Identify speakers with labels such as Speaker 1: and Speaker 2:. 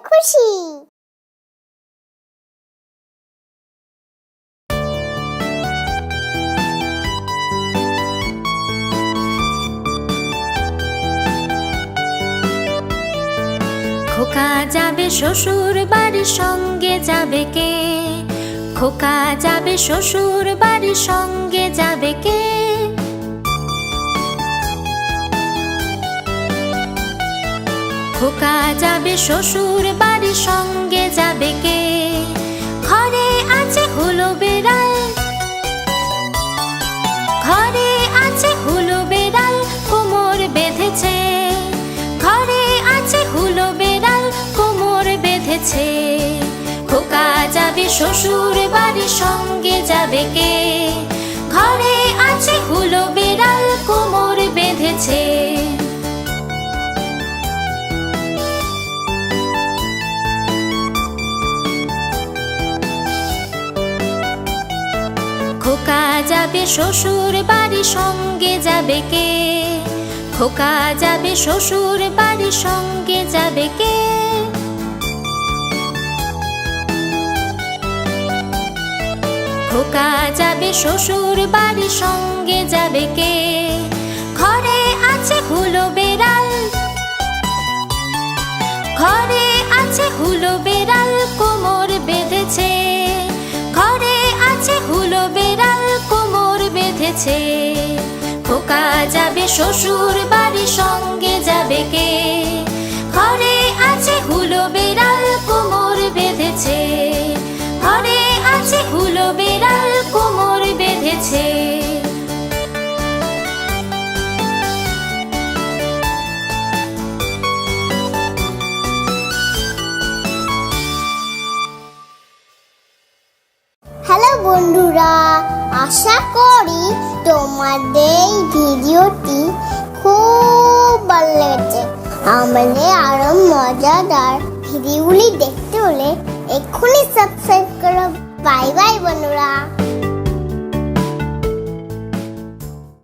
Speaker 1: খুশি।
Speaker 2: খোকা যাবে শ্বশুর বাড়ির সঙ্গে যাবে কে? খোকা যাবে শ্বশুর বাড়ির সঙ্গে যাবে কে? খোকা যাবে শ্বশুর বাড়ির সঙ্গে যাবে কে? ঘরে আছে হুলো বেড়াল, ঘরে আছে হুলো বেড়াল কোমর বেঁধেছে। ঘরে আছে হুলো বেড়াল কোমর বেঁধেছে। খোকা যাবে শ্বশুর বাড়ির সঙ্গে যাবে কে? ঘরে আছে হুলো বেড়াল কোমর বেঁধেছে। খোকা যাবে শ্বশুর বাড়ির সঙ্গে যাবে কে? খোকা যাবে শ্বশুর বাড়ির সঙ্গে যাবে কে? খোকা যাবে শ্বশুর বাড়ির সঙ্গে যাবে কে? ঘরে আছে হুলো বেড়াল, ঘরে আছে হুলো বেড়াল কোমর বেঁধেছে। ঘরে আছে হুলো বেড়াল কোমর বেঁধেছে। খোকা যাবে শ্বশুর বাড়ির সঙ্গে যাবে কে? ঘরে আছে হুলো বেড়াল কোমর বেঁধেছে। ঘরে আছে হুলো বেড়াল কোমর বেঁধেছে।
Speaker 1: হ্যালো বন্ধুরা, আশা করি তোমাদের এই ভিডিওটি খুব ভালো লেগেছে। আমাদের আরো মজাদার ভিডিওগুলি দেখতে হলে এক্ষুনি সাবস্ক্রাইব করো। বাই বাই বন্ধুরা।